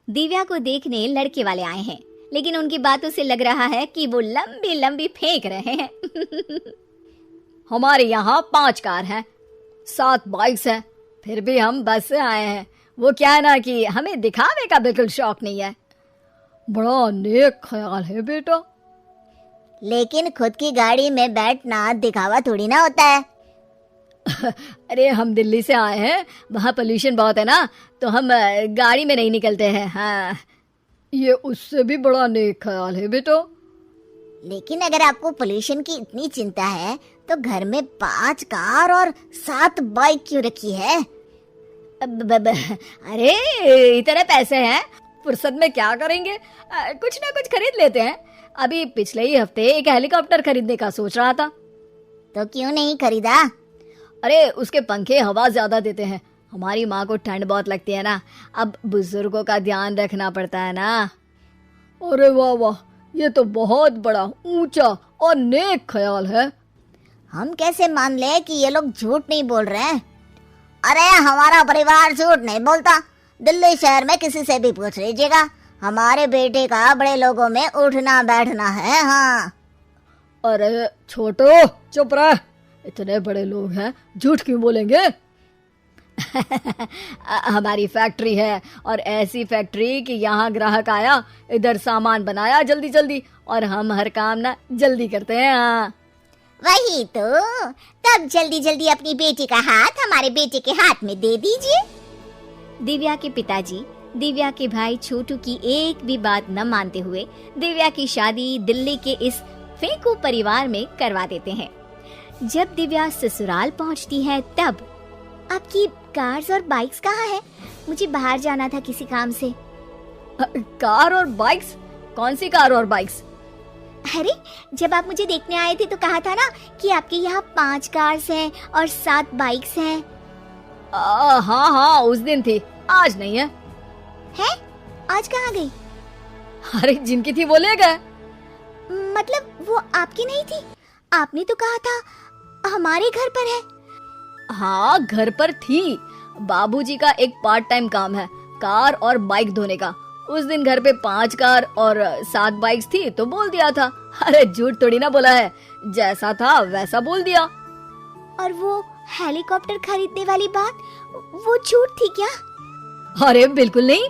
दिव्या को देखने लड़के वाले आए हैं, लेकिन उनकी बातों से लग रहा है कि वो लंबी लंबी फेंक रहे हैं। हमारे यहाँ 5 कार हैं, 7 बाइक्स हैं, फिर भी हम बस से आए हैं। वो क्या है ना कि हमें दिखावे का बिल्कुल शौक नहीं है। बड़ा नेक ख्याल है बेटा। लेकिन खुद की गाड़ी में बैठना दिखावा थोड़ी ना होता है। अरे हम दिल्ली से आए हैं, वहाँ पोल्यूशन बहुत है ना, तो हम गाड़ी में नहीं निकलते हैं। हाँ, ये उससे भी बड़ा नेक ख्याल है बेटा। लेकिन अगर आपको पोल्यूशन की इतनी चिंता है तो घर में 5 कार और 7 बाइक क्यों रखी है? अरे इतने पैसे हैं, फुर्सत में क्या करेंगे, कुछ ना कुछ खरीद लेते हैं। अभी पिछले ही हफ्ते एक हेलीकॉप्टर खरीदने का सोच रहा था। तो क्यों नहीं खरीदा? अरे उसके पंखे हवा ज्यादा देते हैं, हमारी माँ को ठंड बहुत लगती है ना, अब बुजुर्गों का ध्यान रखना पड़ता है ना। अरे वाह वाह, ये तो बहुत बड़ा ऊंचा और नेक ख्याल है। हम कैसे मान ले कि ये लोग झूठ नहीं बोल रहे हैं? अरे हमारा परिवार झूठ नहीं बोलता। दिल्ली शहर में किसी से भी पूछ लीजिएगा, हमारे बेटे का बड़े लोगों में उठना बैठना है। हाँ। अरे छोटो चुप रह, इतने बड़े लोग हैं, झूठ क्यों बोलेंगे? हमारी फैक्ट्री है, और ऐसी फैक्ट्री कि यहाँ ग्राहक आया, इधर सामान बनाया जल्दी जल्दी, और हम हर काम ना जल्दी करते हैं। हाँ वही तो, तब जल्दी जल्दी अपनी बेटी का हाथ हमारे बेटे के हाथ में दे दीजिए। दिव्या के पिताजी दिव्या के भाई छोटू की एक भी बात न मानते हुए दिव्या की शादी दिल्ली के इस फेंकू परिवार में करवा देते हैं। जब दिव्या ससुराल पहुंचती है तब आपकी कार्स और बाइक्स कहाँ है? मुझे बाहर जाना था किसी काम से। कार और बाइक्स? कौन सी कार और बाइक्स? अरे जब आप मुझे देखने आए थे तो कहा था ना कि आपके यहाँ 5 कार्स हैं और 7 बाइक्स हैं। हाँ हाँ उस दिन थी, आज नहीं है। है? आज कहाँ गई? अरे जिनकी थी वो ले गए। मतलब वो आपकी नहीं थी? आपने तो कहा था हमारे घर पर है। हाँ घर पर थी, बाबूजी का एक पार्ट टाइम काम है कार और बाइक धोने का। उस दिन घर पे 5 कार और 7 बाइक्स थी तो बोल दिया था। अरे झूठ थोड़ी ना बोला है, जैसा था वैसा बोल दिया। और वो हेलीकॉप्टर खरीदने वाली बात, वो झूठ थी क्या? अरे बिल्कुल नहीं,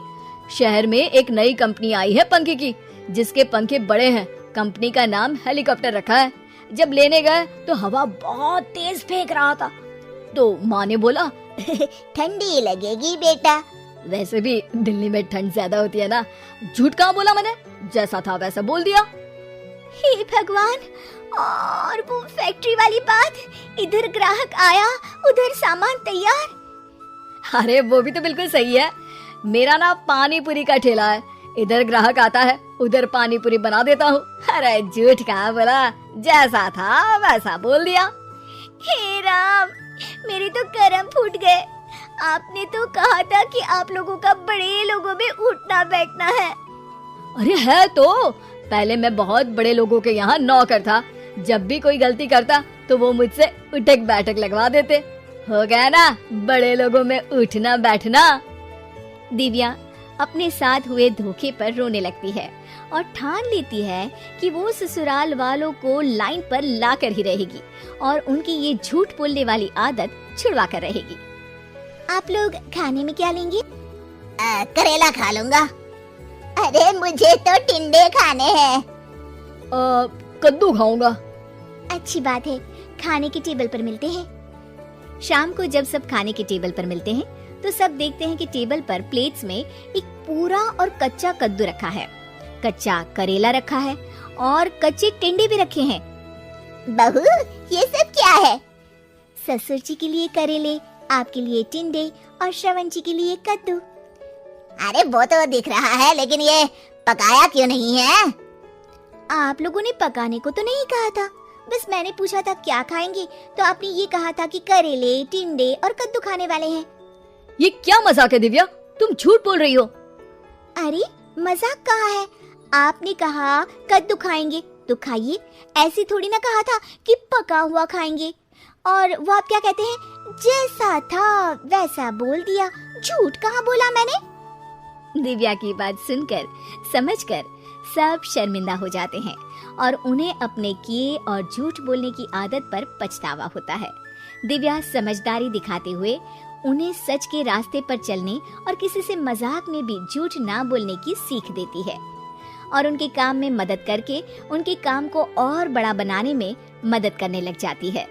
शहर में एक नई कंपनी आई है पंखे की, जिसके पंखे बड़े हैं। कंपनी का नाम हेलीकॉप्टर रखा है। जब लेने गए तो हवा बहुत तेज फेंक रहा था, तो माँ ने बोला ठंडी लगेगी बेटा। वैसे भी दिल्ली में ठंड ज्यादा होती है ना। झूठ कहाँ बोला मैंने, जैसा था वैसा बोल दिया। हे भगवान, और वो फैक्ट्री वाली बात, इधर ग्राहक आया उधर सामान तैयार। अरे वो भी तो बिल्कुल सही है। मेरा ना पानी पूरी का ठेला है, इधर ग्राहक आता है उधर पानी पूरी बना देता हूँ। अरे झूठ कहाँ बोला, जैसा था वैसा बोल दिया। हे राम, मेरे तो कर्म फूट गए। आपने तो कहा था कि आप लोगों का बड़े लोगों में उठना बैठना है। अरे है तो, पहले मैं बहुत बड़े लोगों के यहाँ नौकर था। जब भी कोई गलती करता तो वो मुझसे उठक बैठक लगवा देते। हो गया ना बड़े लोगों में उठना बैठना। दिव्या अपने साथ हुए धोखे पर रोने लगती है और ठान लेती है कि वो ससुराल वालों को लाइन पर लाकर ही रहेगी और उनकी ये झूठ बोलने वाली आदत छुड़वा कर रहेगी। आप लोग खाने में क्या लेंगे? करेला खा लूंगा। अरे मुझे तो टिंडे खाने हैं। कद्दू खाऊंगा। अच्छी बात है, खाने के टेबल पर मिलते हैं। शाम को जब सब खाने के टेबल पर मिलते हैं तो सब देखते हैं कि टेबल पर प्लेट्स में एक पूरा और कच्चा कद्दू रखा है, कच्चा करेला रखा है और कच्चे टिंडे भी रखे हैं। बहू ये सब क्या है? ससुर जी के लिए करेले, आपके लिए टिंडे और श्रवण जी के लिए कद्दू। अरे वो तो दिख रहा है, लेकिन ये पकाया क्यों नहीं है? आप लोगों ने पकाने को तो नहीं कहा था, बस मैंने पूछा था क्या खाएंगे, तो आपने ये कहा था कि करेले, टिंडे और कद्दू खाने वाले हैं। ये क्या मजाक है दिव्या, तुम झूठ बोल रही हो। अरे मजाक कहाँ है, आपने कहा कद्दू खाएंगे तो खाइए, ऐसी थोड़ी ना कहा था कि पका हुआ खाएंगे। और वो आप क्या कहते हैं, जैसा था वैसा बोल दिया। झूठ कहाँ बोला मैंने? दिव्या की बात सुनकर, समझकर सब शर्मिंदा हो जाते हैं और उन्हें अपने किए और झूठ बोलने की आदत पर पछतावा होता है। दिव्या समझदारी दिखाते हुए उन्हें सच के रास्ते पर चलने और किसी से मजाक में भी झूठ ना बोलने की सीख देती है और उनके काम में मदद करके उनके काम को और बड़ा बनाने में मदद करने लग जाती है।